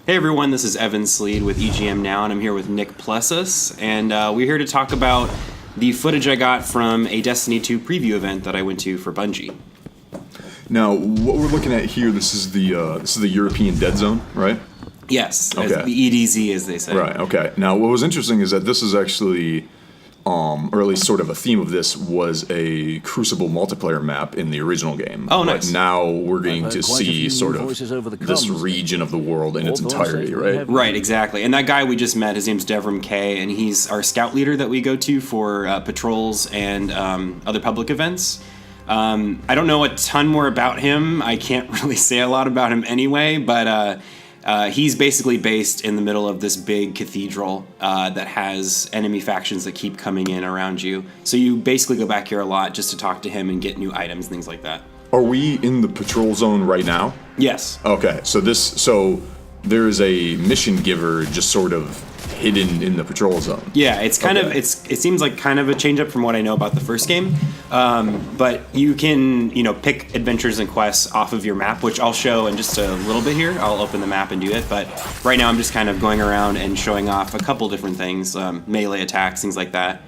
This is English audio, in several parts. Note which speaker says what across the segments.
Speaker 1: Hey everyone, this is Evan Slead with EGM Now, and I'm here with Nick Plessas, and we're here to talk about the footage I got from a Destiny 2 preview event that I went to for Bungie.
Speaker 2: Now, what we're looking at here, this is the European Dead Zone, right?
Speaker 1: Yes,
Speaker 2: Okay.
Speaker 1: the EDZ, as they say.
Speaker 2: Right. Okay. Now, what was interesting is that this is actually, or at least sort of a theme of this, was a Crucible multiplayer map in the original game.
Speaker 1: Oh, nice.
Speaker 2: But now we're getting to see sort of this region of the world in its entirety, right?
Speaker 1: Right, exactly. And that guy we just met, his name's Devram K, and he's our scout leader that we go to for patrols and other public events. I don't know a ton more about him. I can't really say a lot about him anyway, but he's basically based in the middle of this big cathedral that has enemy factions that keep coming in around you. So you basically go back here a lot just to talk to him and get new items and things like that.
Speaker 2: Are we in the patrol zone right now?
Speaker 1: Yes.
Speaker 2: Okay. So there is a mission giver just sort of hidden in the patrol zone.
Speaker 1: Yeah, it's kind of it seems like kind of a change up from what I know about the first game. But you can, pick adventures and quests off of your map, which I'll show in just a little bit here. I'll open the map and do it, but right now I'm just kind of going around and showing off a couple different things, melee attacks, things like that.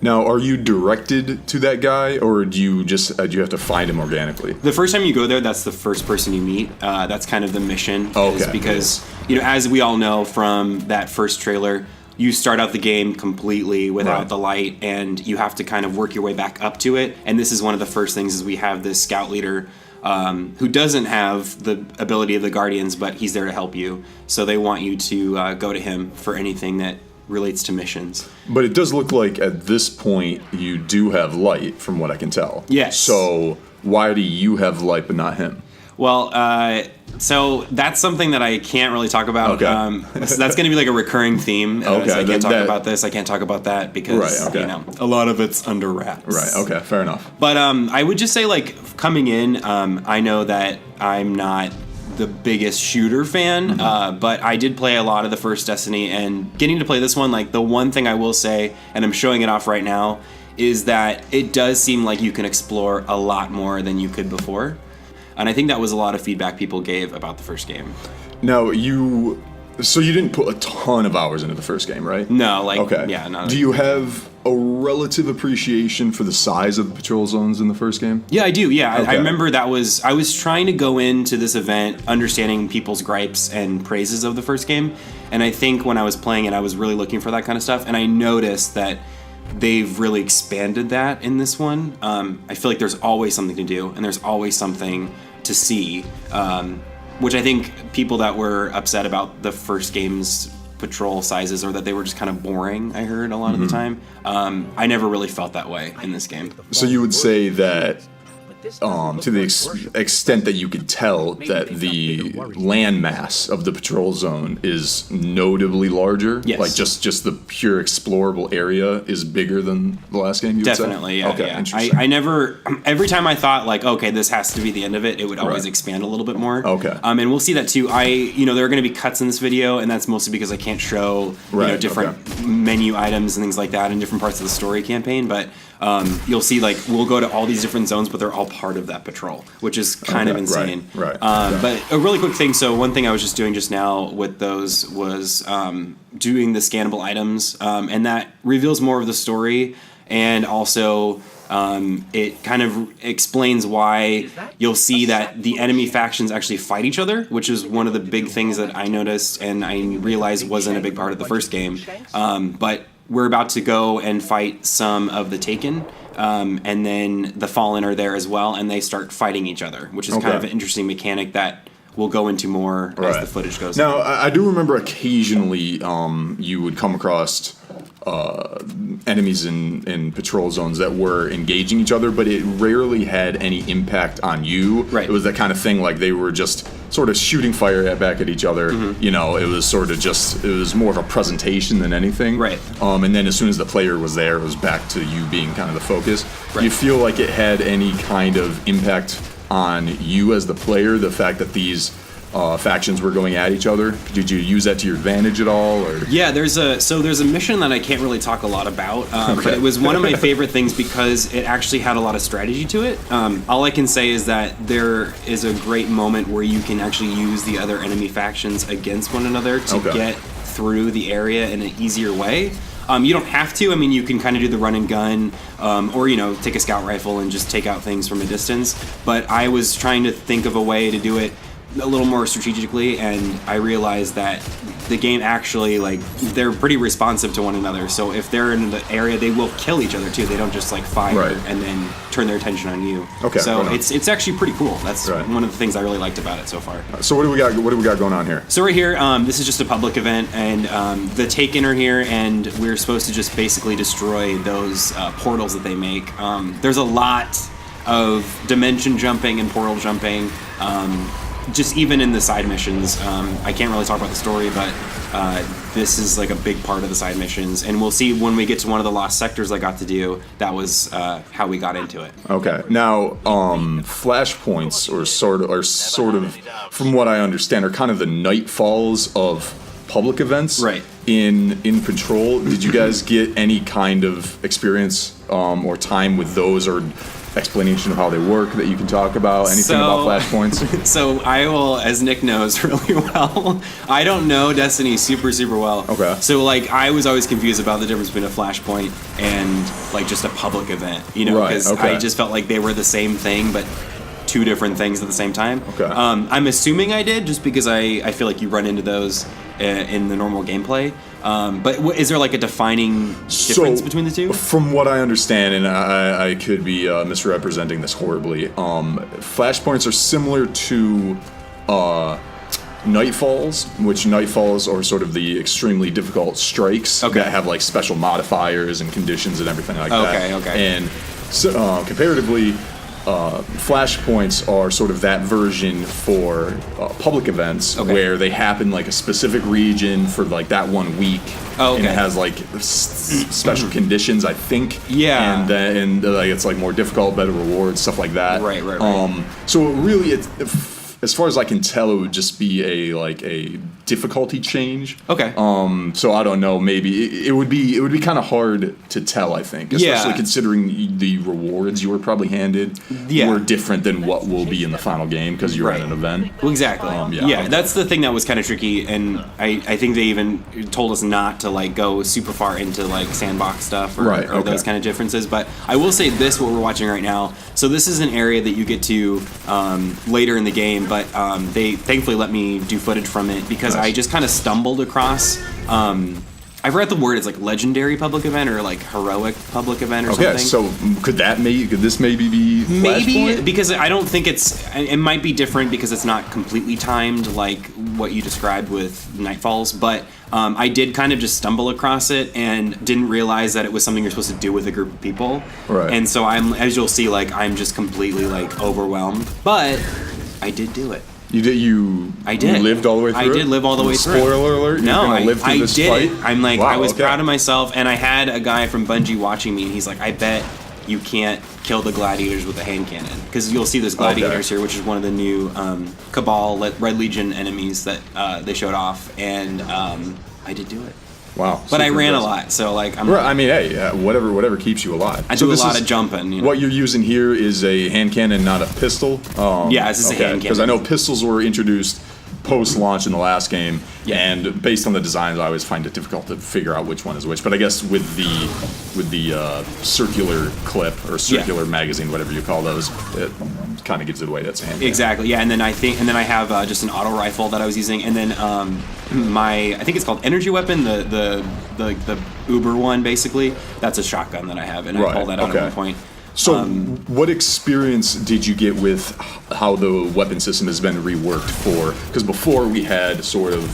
Speaker 2: Now, are you directed to that guy, or do you have to find him organically?
Speaker 1: The first time you go there, that's the first person you meet. That's kind of the mission.
Speaker 2: Okay.
Speaker 1: Because, as we all know from that first trailer, you start out the game completely without the light, and you have to kind of work your way back up to it. And this is one of the first things is we have this scout leader who doesn't have the ability of the Guardians, but he's there to help you. So they want you to go to him for anything that relates to missions.
Speaker 2: But it does look like at this point you do have light, from what I can tell.
Speaker 1: Yes.
Speaker 2: So why do you have light but not him?
Speaker 1: Well, so that's something that I can't really talk about.
Speaker 2: Okay.
Speaker 1: So that's going to be like a recurring theme.
Speaker 2: Okay.
Speaker 1: So I can't talk about this. I can't talk about that because a lot of it's under wraps.
Speaker 2: Right. Okay. Fair enough.
Speaker 1: But I would just say, like, coming in, I know that I'm not the biggest shooter fan, but I did play a lot of the first Destiny, and getting to play this one, like, the one thing I will say, and I'm showing it off right now, is that it does seem like you can explore a lot more than you could before. And I think that was a lot of feedback people gave about the first game.
Speaker 2: Now, so you didn't put a ton of hours into the first game, right?
Speaker 1: No,
Speaker 2: Okay.
Speaker 1: Yeah.
Speaker 2: Do you have a relative appreciation for the size of the patrol zones in the first game?
Speaker 1: Yeah, I do. Yeah,
Speaker 2: Okay.
Speaker 1: I remember I was trying to go into this event understanding people's gripes and praises of the first game, and I think when I was playing it, I was really looking for that kind of stuff, and I noticed that they've really expanded that in this one. I feel like there's always something to do, and there's always something to see, which I think people that were upset about the first game's patrol sizes or that they were just kind of boring, I heard a lot of the time. I never really felt that way in this game.
Speaker 2: So you would say that to the extent that you could tell that the land mass of the patrol zone is notably larger?
Speaker 1: Yes.
Speaker 2: Like just the pure explorable area is bigger than the last game, you would say?
Speaker 1: Definitely, yeah.
Speaker 2: Okay,
Speaker 1: yeah.
Speaker 2: interesting.
Speaker 1: I never, every time I thought, like, okay, this has to be the end of it, it would always expand a little bit more.
Speaker 2: Okay.
Speaker 1: And we'll see that too. There are going to be cuts in this video, and that's mostly because I can't show, different menu items and things like that in different parts of the story campaign, but you'll see, like, we'll go to all these different zones, but they're all part of that patrol, which is kind of insane.
Speaker 2: Right.
Speaker 1: But a really quick thing, so one thing I was just doing just now with those was doing the scannable items, and that reveals more of the story, and also it kind of explains why you'll see that the enemy factions actually fight each other, which is one of the big things that I noticed and I realized wasn't a big part of the first game. But we're about to go and fight some of the Taken, and then the Fallen are there as well, and they start fighting each other, which is kind of an interesting mechanic that we'll go into more as the footage goes.
Speaker 2: Now, I do remember occasionally you would come across enemies in patrol zones that were engaging each other, but it rarely had any impact on you.
Speaker 1: Right.
Speaker 2: It was that kind of thing, like they were just sort of shooting fire back at each other. It was sort of it was more of a presentation than anything.
Speaker 1: Right.
Speaker 2: And then as soon as the player was there, it was back to you being kind of the focus.
Speaker 1: Right.
Speaker 2: Do you feel like it had any kind of impact on you as the player, the fact that these factions were going at each other? Did you use that to your advantage at all? Or?
Speaker 1: Yeah, there's a mission that I can't really talk a lot about, but it was one of my favorite things because it actually had a lot of strategy to it. All I can say is that there is a great moment where you can actually use the other enemy factions against one another to get through the area in an easier way. You don't have to. I mean, you can kind of do the run and gun, or take a scout rifle and just take out things from a distance. But I was trying to think of a way to do it a little more strategically, and I realized that the game actually, they're pretty responsive to one another. So if they're in the area, they will kill each other too. They don't just fire and then turn their attention on you.
Speaker 2: Okay.
Speaker 1: So it's actually pretty cool. That's one of the things I really liked about it so far.
Speaker 2: So what do we got? What do we got going on here?
Speaker 1: So right here, this is just a public event, and the Taken are here, and we're supposed to just basically destroy those portals that they make. There's a lot of dimension jumping and portal jumping. Just even in the side missions, I can't really talk about the story, but this is a big part of the side missions, and we'll see when we get to one of the lost sectors I got to do. That was how we got into it. Okay.
Speaker 2: Now, flashpoints are sort of, from what I understand, are kind of the nightfalls of public events.
Speaker 1: Right.
Speaker 2: In Control, did you guys get any kind of experience or time with those, or explanation of how they work that you can talk about? Anything about flashpoints?
Speaker 1: So I will, as Nick knows really well, I don't know Destiny super well.
Speaker 2: Okay.
Speaker 1: So I was always confused about the difference between a flashpoint and just a public event, because I just felt like they were the same thing, but two different things at the same time.
Speaker 2: Okay.
Speaker 1: I'm assuming I did, just because I feel like you run into those in the normal gameplay. But is there a defining difference between the two?
Speaker 2: From what I understand, and I could be misrepresenting this horribly, flashpoints are similar to nightfalls, which nightfalls are sort of the extremely difficult strikes that have special modifiers and conditions and everything like that.
Speaker 1: Okay.
Speaker 2: And so, comparatively, flashpoints are sort of that version for public events where they happen a specific region for that 1 week, and it has special conditions, I think.
Speaker 1: Yeah.
Speaker 2: And it's more difficult, better rewards, stuff like that.
Speaker 1: Right.
Speaker 2: So really, as far as I can tell, it would just be a difficulty change.
Speaker 1: Okay.
Speaker 2: So I don't know. Maybe it would be kind of hard to tell. I think, especially considering the rewards you were probably handed were different than what will be in the final game because you're at an event.
Speaker 1: Well, exactly. That's the thing that was kind of tricky, and I think they even told us not to go super far into sandbox stuff or those kind of differences. But I will say this: what we're watching right now. So this is an area that you get to later in the game, but they thankfully let me do footage from it because I just kind of stumbled across. I forgot the word. It's legendary public event or heroic public event or something.
Speaker 2: Okay, so could this maybe be Flashpoint?
Speaker 1: Because I don't think it might be different because it's not completely timed like what you described with Nightfalls, but I did kind of just stumble across it and didn't realize that it was something you're supposed to do with a group of people.
Speaker 2: Right.
Speaker 1: And so as you'll see, I'm just completely overwhelmed, but I did do it.
Speaker 2: You did. I did. You lived all the way through.
Speaker 1: I did live all the way through.
Speaker 2: Spoiler alert!
Speaker 1: No, I
Speaker 2: live through this
Speaker 1: did
Speaker 2: fight?
Speaker 1: it. I'm wow, I was proud of myself, and I had a guy from Bungie watching me, and he's like, "I bet you can't kill the gladiators with a hand cannon," because you'll see this gladiators here, which is one of the new Cabal Red Legion enemies that they showed off, and I did do it.
Speaker 2: Wow!
Speaker 1: But I ran a lot, so I'm.
Speaker 2: Right, I mean, hey, whatever keeps you alive.
Speaker 1: I do a lot of jumping.
Speaker 2: What you're using here is a hand cannon, not a pistol.
Speaker 1: Yeah, this is a hand cannon.
Speaker 2: Because I know pistols were introduced post-launch in the last game, and based on the designs, I always find it difficult to figure out which one is which. But I guess with the circular clip or circular magazine, whatever you call those, it kind of gives it away. That's a hand cannon.
Speaker 1: Exactly. Yeah, and then I have just an auto rifle that I was using, and then I think it's called energy weapon, the Uber one basically. That's a shotgun that I have, and I pull that out at one point.
Speaker 2: So, what experience did you get with how the weapon system has been reworked for? Because before we had sort of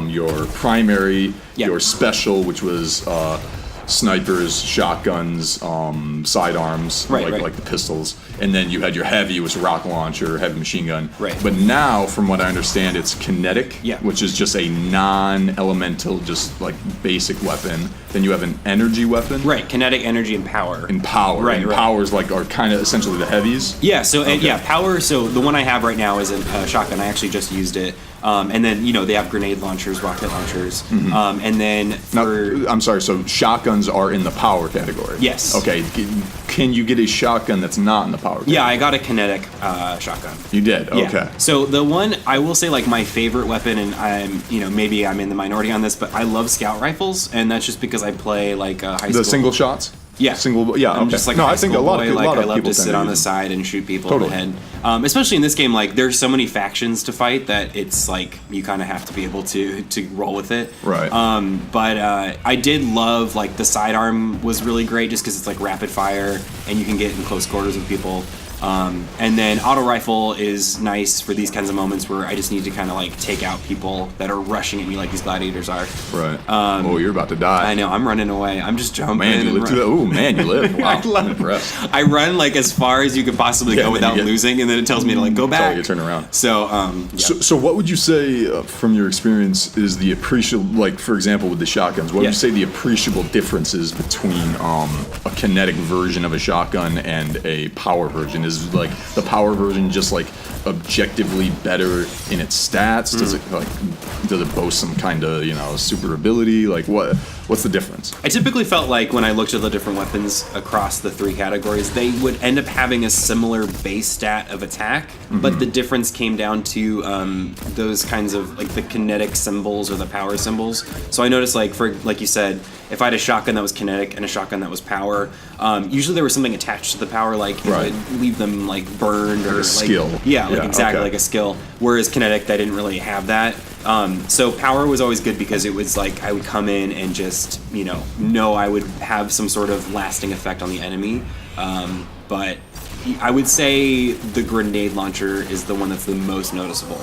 Speaker 2: your primary, your special, which was snipers, shotguns, sidearms,
Speaker 1: Right.
Speaker 2: like the pistols, and then you had your heavy, which was rocket launcher, heavy machine gun.
Speaker 1: Right.
Speaker 2: But now, from what I understand, it's kinetic,
Speaker 1: Yeah.
Speaker 2: which is just a non-elemental, just like basic weapon. Then you have an energy weapon.
Speaker 1: Right, kinetic, energy, and power.
Speaker 2: And power.
Speaker 1: Right,
Speaker 2: and
Speaker 1: right.
Speaker 2: powers are kind of essentially the heavies.
Speaker 1: Yeah, so
Speaker 2: Okay.
Speaker 1: power. So the one I have right now is a shotgun. I actually just used it, and then they have grenade launchers, rocket launchers, and then
Speaker 2: Now,
Speaker 1: for
Speaker 2: I'm sorry. So shotguns are in the power category.
Speaker 1: Yes.
Speaker 2: Okay. Can you get a shotgun that's not in the power category?
Speaker 1: yeah, I got a kinetic shotgun.
Speaker 2: You did.
Speaker 1: Yeah.
Speaker 2: Okay.
Speaker 1: So the one I will say, like my favorite weapon, and I'm maybe I'm in the minority on this, but I love scout rifles, and that's just because I play like high school.
Speaker 2: The single shots.
Speaker 1: Yeah,
Speaker 2: Single. Yeah.
Speaker 1: I'm
Speaker 2: okay.
Speaker 1: just like
Speaker 2: no,
Speaker 1: a high
Speaker 2: I think a
Speaker 1: school
Speaker 2: lot
Speaker 1: boy.
Speaker 2: of people.
Speaker 1: Like
Speaker 2: a lot
Speaker 1: I
Speaker 2: of
Speaker 1: love
Speaker 2: people
Speaker 1: to
Speaker 2: tend
Speaker 1: sit on
Speaker 2: use
Speaker 1: the
Speaker 2: them.
Speaker 1: side and shoot people
Speaker 2: Totally.
Speaker 1: in the head. Especially in this game, like there's so many factions to fight that it's like you kind of have to be able to roll with it.
Speaker 2: Right.
Speaker 1: But I did love like the sidearm was really great just because it's like rapid fire and you can get in close quarters with people. And then auto rifle is nice for these kinds of moments where I just need to kind of like take out people that are rushing at me like these gladiators are.
Speaker 2: Right. Oh, you're about to die.
Speaker 1: I know, I'm running away. I'm just jumping.
Speaker 2: Man, you
Speaker 1: and
Speaker 2: live through that. Oh, man, you live. Wow.
Speaker 1: I
Speaker 2: I'm impressed.
Speaker 1: I run like as far as you could possibly
Speaker 2: Yeah,
Speaker 1: go
Speaker 2: and then
Speaker 1: without
Speaker 2: you get-
Speaker 1: losing, and then it tells me to like go
Speaker 2: Tell
Speaker 1: back.
Speaker 2: you to turn around.
Speaker 1: So, yeah.
Speaker 2: So what would you say, from your experience, is the appreciable, like for example with the shotguns, what would
Speaker 1: Yeah.
Speaker 2: you say the appreciable differences between a kinetic version of a shotgun and a power version? Is like the power version just like objectively better in its stats? Does it boast some kind of super ability? Like what's the difference?
Speaker 1: I typically felt like when I looked at the different weapons across the three categories, they would end up having a similar base stat of attack, but the difference came down to those kinds of like the kinetic symbols or the power symbols. So I noticed like you said, if I had a shotgun that was kinetic and a shotgun that was power, usually there was something attached to the power, like it
Speaker 2: Right.
Speaker 1: would leave them like burned or
Speaker 2: a
Speaker 1: like
Speaker 2: skill.
Speaker 1: Yeah, like
Speaker 2: Yeah,
Speaker 1: exactly
Speaker 2: okay.
Speaker 1: like a skill. Whereas kinetic, they didn't really have that. So power was always good because it was like I would come in and just know I would have some sort of lasting effect on the enemy. But I would say the grenade launcher is the one that's the most noticeable,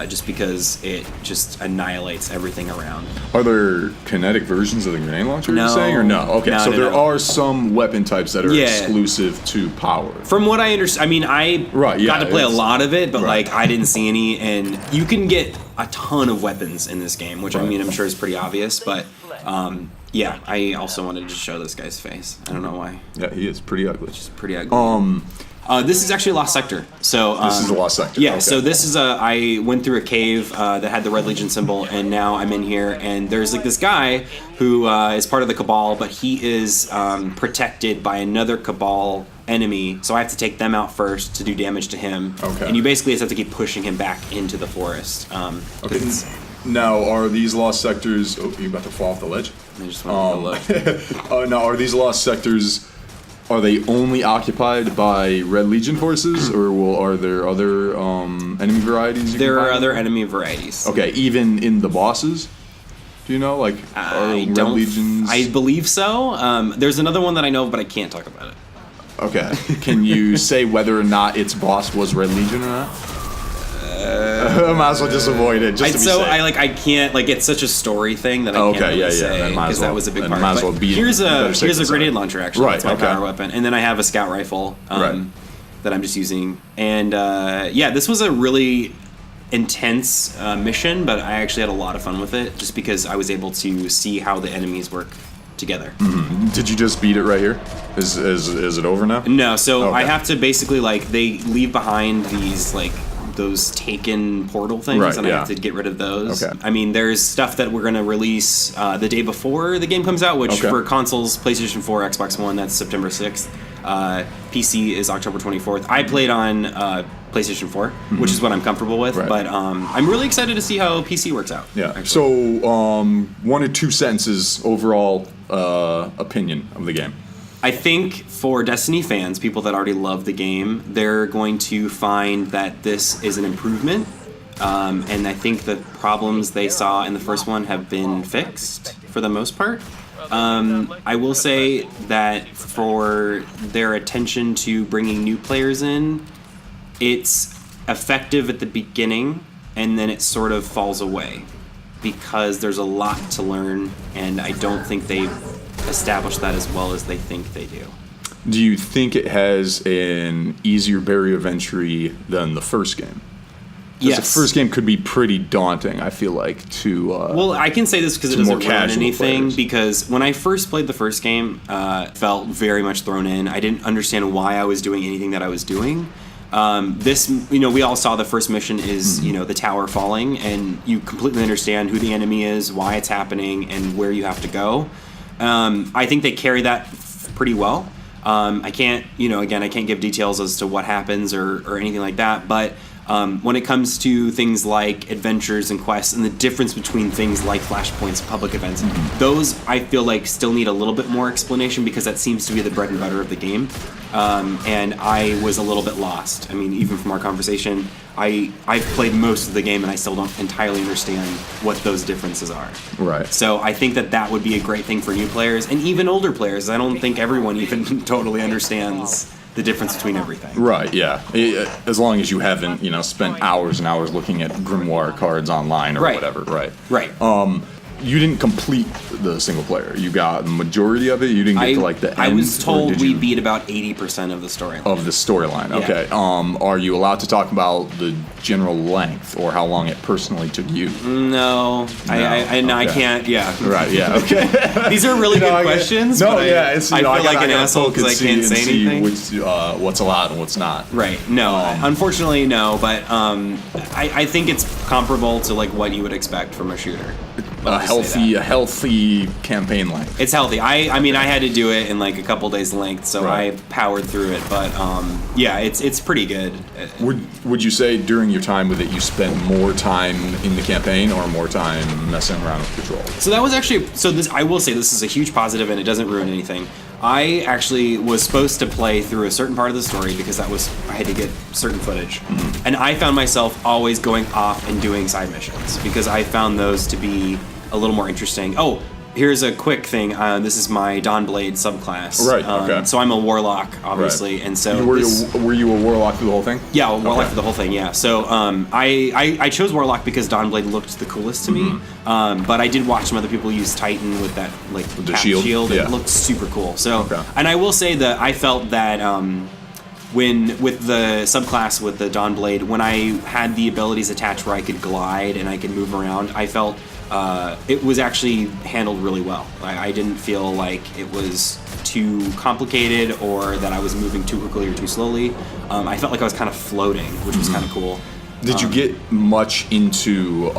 Speaker 1: just because it just annihilates everything around.
Speaker 2: Are there kinetic versions of the grenade launcher you're
Speaker 1: No.
Speaker 2: saying, or no? Okay,
Speaker 1: No,
Speaker 2: so
Speaker 1: no,
Speaker 2: there
Speaker 1: no.
Speaker 2: are some weapon types that are
Speaker 1: Yeah.
Speaker 2: exclusive to power.
Speaker 1: From what I understand, I mean, I
Speaker 2: Right, yeah,
Speaker 1: got to play a
Speaker 2: it's-
Speaker 1: lot of it, but
Speaker 2: right.
Speaker 1: like I didn't see any, and you can get a ton of weapons in this game, which I
Speaker 2: Right.
Speaker 1: mean, I'm sure is pretty obvious, but yeah, I also wanted to show this guy's face. I don't know why.
Speaker 2: Yeah, he is pretty ugly.
Speaker 1: It's pretty ugly. This is actually Lost Sector. So
Speaker 2: This is the Lost Sector.
Speaker 1: Yeah.
Speaker 2: Okay.
Speaker 1: So this is I went through a cave that had the Red Legion symbol, and now I'm in here, and there's like this guy who is part of the Cabal, but he is protected by another Cabal enemy. So I have to take them out first to do damage to him.
Speaker 2: Okay.
Speaker 1: And you basically just have to keep pushing him back into the forest.
Speaker 2: Okay. Now, are these lost sectors? Oh, you about to fall off the ledge?
Speaker 1: I just want to look.
Speaker 2: Now, are these lost sectors? Are they only occupied by Red Legion forces, or are there other enemy varieties?
Speaker 1: There are other enemy varieties.
Speaker 2: Okay, even in the bosses. Do you know, like, are
Speaker 1: I
Speaker 2: Red
Speaker 1: don't.
Speaker 2: Legions?
Speaker 1: I believe so. There's another one that I know of, but I can't talk about it.
Speaker 2: Okay, can you say whether or not its boss was Red Legion or not? I might as well just avoid it, just to be safe.
Speaker 1: I can't it's such a story thing that I can't
Speaker 2: Okay,
Speaker 1: really
Speaker 2: yeah,
Speaker 1: say
Speaker 2: then might as
Speaker 1: because that
Speaker 2: well-
Speaker 1: was a big
Speaker 2: then
Speaker 1: part.
Speaker 2: might as
Speaker 1: But
Speaker 2: well be
Speaker 1: here's
Speaker 2: better
Speaker 1: a
Speaker 2: safe than
Speaker 1: grenade
Speaker 2: sorry.
Speaker 1: launcher actually.
Speaker 2: Right,
Speaker 1: That's my
Speaker 2: okay.
Speaker 1: power weapon, and then I have a scout rifle
Speaker 2: Right.
Speaker 1: that I'm just using. And this was a really intense mission, but I actually had a lot of fun with it just because I was able to see how the enemies work together.
Speaker 2: Did you just beat it right here? Is it over now?
Speaker 1: No, so
Speaker 2: Okay.
Speaker 1: I have to basically they leave behind these those taken portal things,
Speaker 2: Right,
Speaker 1: and I
Speaker 2: yeah.
Speaker 1: have to get rid of those.
Speaker 2: Okay.
Speaker 1: I mean, there's stuff that we're gonna release the day before the game comes out, which
Speaker 2: Okay.
Speaker 1: for consoles, PlayStation 4, Xbox One, that's September 6th. PC is October 24th. I played on PlayStation 4, which is what I'm comfortable with,
Speaker 2: Right.
Speaker 1: but I'm really excited to see how PC works out.
Speaker 2: Yeah.
Speaker 1: actually.
Speaker 2: So, 1 or 2 sentences overall opinion of the game.
Speaker 1: I think for Destiny fans, people that already love the game, they're going to find that this is an improvement. And I think the problems they saw in the first one have been fixed for the most part. I will say that for their attention to bringing new players in, it's effective at the beginning, and then it sort of falls away because there's a lot to learn, and I don't think they've establish that as well as they think they do.
Speaker 2: Do you think it has an easier barrier of entry than the first game? Because
Speaker 1: Yes.
Speaker 2: the first game could be pretty daunting, I feel like, to...
Speaker 1: Well, I can say this because it
Speaker 2: to more
Speaker 1: doesn't ruin
Speaker 2: casual
Speaker 1: anything,
Speaker 2: players.
Speaker 1: because when I first played the first game, felt very much thrown in. I didn't understand why I was doing anything that I was doing. This, we all saw the first mission is, the tower falling, and you completely understand who the enemy is, why it's happening, and where you have to go. I think they carry that pretty well. I can't, I can't give details as to what happens or anything like that, but when it comes to things like adventures and quests and the difference between things like flashpoints and public events, those I feel like still need a little bit more explanation because that seems to be the bread and butter of the game. And I was a little bit lost. I mean, even from our conversation, I've played most of the game and I still don't entirely understand what those differences are.
Speaker 2: Right.
Speaker 1: So I think that would be a great thing for new players and even older players. I don't think everyone even totally understands the difference between everything.
Speaker 2: Right, yeah. As long as you haven't, spent hours and hours looking at grimoire cards online or
Speaker 1: Right.
Speaker 2: whatever, right?
Speaker 1: Right.
Speaker 2: You didn't complete the single player. You got the majority of it. You didn't get to like the end.
Speaker 1: I was
Speaker 2: or
Speaker 1: told
Speaker 2: did
Speaker 1: we
Speaker 2: you-
Speaker 1: beat about 80% of the storyline.
Speaker 2: of the storyline.
Speaker 1: Yeah.
Speaker 2: Okay. Are you allowed to talk about the general length or how long it personally took you?
Speaker 1: No, I
Speaker 2: Okay.
Speaker 1: can't. Yeah.
Speaker 2: Right. Yeah. Okay.
Speaker 1: These are really good
Speaker 2: I get-
Speaker 1: questions.
Speaker 2: No,
Speaker 1: but
Speaker 2: yeah. It's,
Speaker 1: I feel like
Speaker 2: gotta
Speaker 1: an asshole
Speaker 2: poke and
Speaker 1: because I can't
Speaker 2: see-
Speaker 1: say
Speaker 2: and see
Speaker 1: anything.
Speaker 2: what's allowed and what's not.
Speaker 1: Right. No. Unfortunately, no. But I think it's comparable to like what you would expect from a shooter.
Speaker 2: A healthy campaign length.
Speaker 1: It's healthy. I mean, I had to do it in like a couple days length, so
Speaker 2: Right.
Speaker 1: I powered through it. But yeah, it's pretty good.
Speaker 2: Would you say during your time with it, you spent more time in the campaign or more time messing around with Patrol?
Speaker 1: So that was actually this. I will say this is a huge positive, and it doesn't ruin anything. I actually was supposed to play through a certain part of the story because I had to get certain footage, and I found myself always going off and doing side missions because I found those to be a little more interesting. Oh, here's a quick thing. This is my Dawnblade subclass.
Speaker 2: Right, okay.
Speaker 1: So I'm a Warlock, obviously, and so
Speaker 2: Were you a Warlock through the whole thing?
Speaker 1: yeah, Warlock
Speaker 2: Okay.
Speaker 1: for the whole thing. Yeah. So I chose Warlock because Dawnblade looked the coolest to me. But I did watch some other people use Titan with that like
Speaker 2: the
Speaker 1: cat
Speaker 2: shield?
Speaker 1: It
Speaker 2: Yeah.
Speaker 1: looked super cool. So
Speaker 2: Okay.
Speaker 1: and I will say that I felt that when with the subclass with the Dawnblade, when I had the abilities attached where I could glide and I could move around, I felt it was actually handled really well. I didn't feel like it was too complicated or that I was moving too quickly or too slowly. I felt like I was kind of floating, which was kind of cool.
Speaker 2: Did you get much into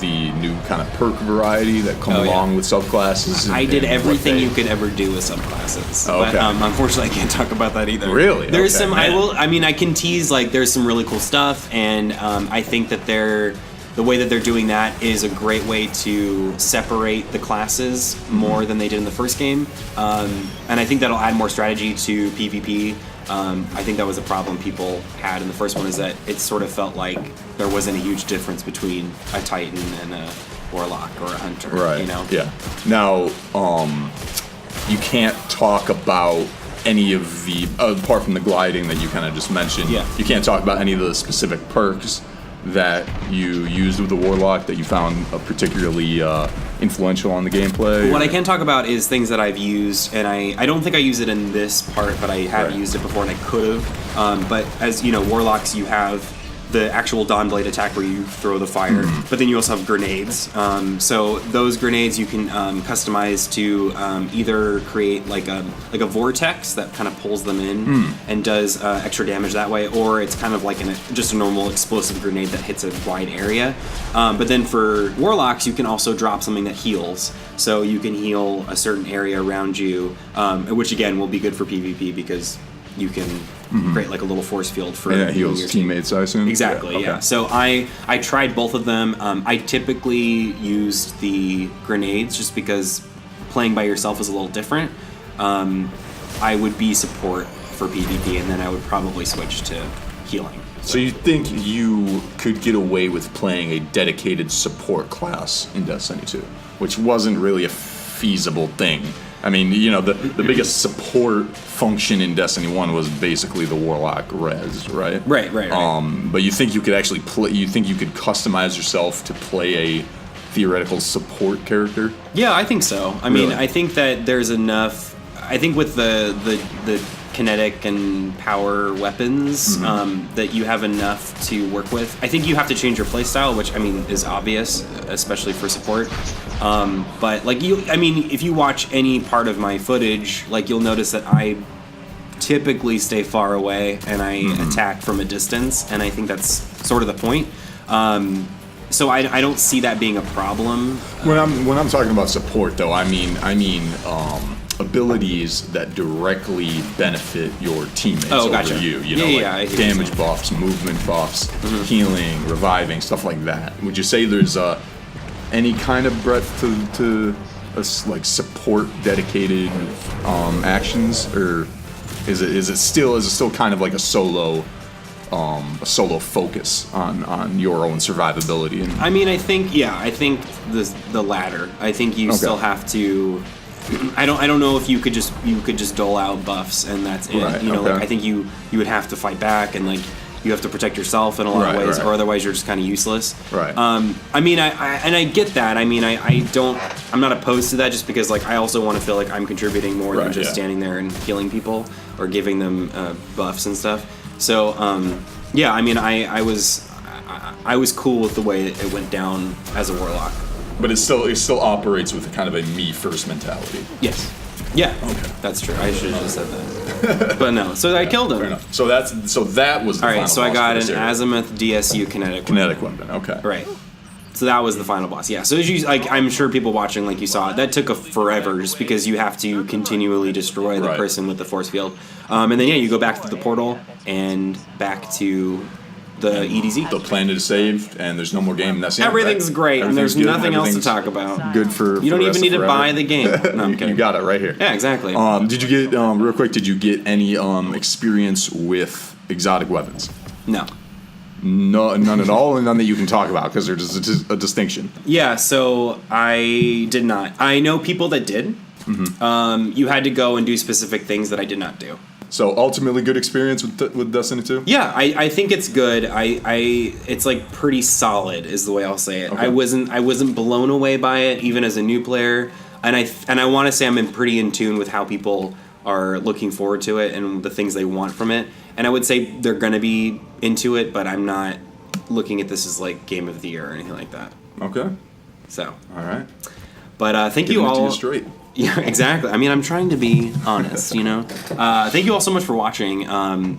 Speaker 2: the new kind of perk variety that come
Speaker 1: Oh, yeah.
Speaker 2: along with subclasses?
Speaker 1: I did everything you could ever do with subclasses.
Speaker 2: Oh, okay.
Speaker 1: But unfortunately, I can't talk about that either.
Speaker 2: Really?
Speaker 1: There's
Speaker 2: Okay,
Speaker 1: some.
Speaker 2: man.
Speaker 1: I can tease like there's some really cool stuff, and I think that the way that they're doing that is a great way to separate the classes more than they did in the first game, and I think that'll add more strategy to PvP. I think that was a problem people had in the first one, is that it sort of felt like there wasn't a huge difference between a Titan and a Warlock or a Hunter.
Speaker 2: Right.
Speaker 1: You know?
Speaker 2: Yeah. Now, you can't talk about any of the apart from the gliding that you kind of just mentioned.
Speaker 1: Yeah.
Speaker 2: You can't talk about any of the specific perks that you used with the Warlock that you found particularly influential on the gameplay.
Speaker 1: What I can talk about is things that I've used, and I don't think I use it in this part, but I have
Speaker 2: Right.
Speaker 1: used it before and I could have. But as you know, Warlocks, you have the actual Dawnblade attack where you throw the fire, but then you also have grenades. So those grenades you can customize to either create like a vortex that kind of pulls them in and does extra damage that way, or it's kind of like just a normal explosive grenade that hits a wide area. But then for Warlocks, you can also drop something that heals. So you can heal a certain area around you, which again will be good for PvP because you can create like a little force field for
Speaker 2: and that
Speaker 1: healing
Speaker 2: heals
Speaker 1: your team.
Speaker 2: teammates, I assume.
Speaker 1: Exactly, yeah.
Speaker 2: Okay.
Speaker 1: So I tried both of them. I typically used the grenades just because playing by yourself is a little different. I would be support for PvP, and then I would probably switch to healing.
Speaker 2: So you think you could get away with playing a dedicated support class in Destiny 2, which wasn't really a feasible thing. I mean, the biggest support function in Destiny 1 was basically the Warlock res, right?
Speaker 1: Right.
Speaker 2: But you think you could actually play? You think you could customize yourself to play theoretical support character?
Speaker 1: Yeah, I think so. I mean,
Speaker 2: Really?
Speaker 1: I think that there's enough. I think with the kinetic and power weapons that you have enough to work with. I think you have to change your playstyle, which I mean is obvious, especially for support. But like if you watch any part of my footage, like you'll notice that I typically stay far away and I attack from a distance, and I think that's sort of the point. So I don't see that being a problem.
Speaker 2: When I'm talking about support, though, I mean abilities that directly benefit your teammates
Speaker 1: gotcha.
Speaker 2: over you. You know,
Speaker 1: I
Speaker 2: like
Speaker 1: hear you.
Speaker 2: damage buffs, movement buffs, healing, reviving, stuff like that. Would you say there's any kind of breadth to like support dedicated actions, or is it still kind of like a solo focus on your own survivability? And
Speaker 1: I mean, I think the latter. I think you still have to. I don't know if you could just dole out buffs and that's it.
Speaker 2: Right,
Speaker 1: you know,
Speaker 2: okay.
Speaker 1: like I think you would have to fight back, and like you have to protect yourself in a lot of ways, or otherwise you're just kind of useless.
Speaker 2: Right.
Speaker 1: I mean, I get that. I mean, I'm not opposed to that, just because like I also want to feel like I'm contributing more than just standing there and healing people or giving them buffs and stuff. So yeah, I mean, I was cool with the way it went down as a warlock.
Speaker 2: But it still operates with a kind of a me first mentality.
Speaker 1: Yes. Yeah. Okay. That's true. I should have just said that. But no. So I killed him.
Speaker 2: Fair enough. So that was the
Speaker 1: all right.
Speaker 2: final
Speaker 1: So I
Speaker 2: boss
Speaker 1: got
Speaker 2: for
Speaker 1: an
Speaker 2: this area.
Speaker 1: Azimuth DSU kinetic
Speaker 2: weapon. Okay.
Speaker 1: Right. So that was the final boss. Yeah. So as you, like, I'm sure people watching, like you saw, that took forever, just because you have to continually destroy the person with the force field. And then you go back to the portal and back to the EDZ.
Speaker 2: The planet is saved, and there's no more game. And that's the end,
Speaker 1: Everything's
Speaker 2: right?
Speaker 1: great, and there's
Speaker 2: Everything's good,
Speaker 1: nothing else to
Speaker 2: everything's
Speaker 1: talk about.
Speaker 2: Good for
Speaker 1: You don't
Speaker 2: the
Speaker 1: even
Speaker 2: rest
Speaker 1: need
Speaker 2: of
Speaker 1: to
Speaker 2: forever.
Speaker 1: buy the game. No, I'm kidding.
Speaker 2: You got it right here.
Speaker 1: Yeah, exactly.
Speaker 2: Did you get real quick? Did you get any experience with exotic weapons?
Speaker 1: No.
Speaker 2: No, none at all, and none that you can talk about, because there's a distinction.
Speaker 1: Yeah, so I did not. I know people that did. You had to go and do specific things that I did not do.
Speaker 2: So ultimately, good experience with Destiny 2?
Speaker 1: Yeah, I think it's good. It's like pretty solid is the way I'll say it.
Speaker 2: Okay.
Speaker 1: I wasn't blown away by it even as a new player, and I want to say I'm pretty in tune with how people are looking forward to it and the things they want from it. And I would say they're going to be into it, but I'm not looking at this as like Game of the Year or anything like that.
Speaker 2: Okay.
Speaker 1: So.
Speaker 2: All right.
Speaker 1: But thank you
Speaker 2: Giving it
Speaker 1: all.
Speaker 2: to you straight.
Speaker 1: Yeah, exactly. I mean, I'm trying to be honest, you know. Thank you all so much for watching.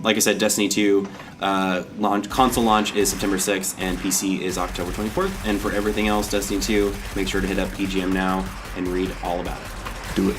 Speaker 1: Like I said, Destiny 2 console launch is September 6th, and PC is October 24th. And for everything else, Destiny 2, make sure to hit up EGM now and read all about it.
Speaker 2: Do it.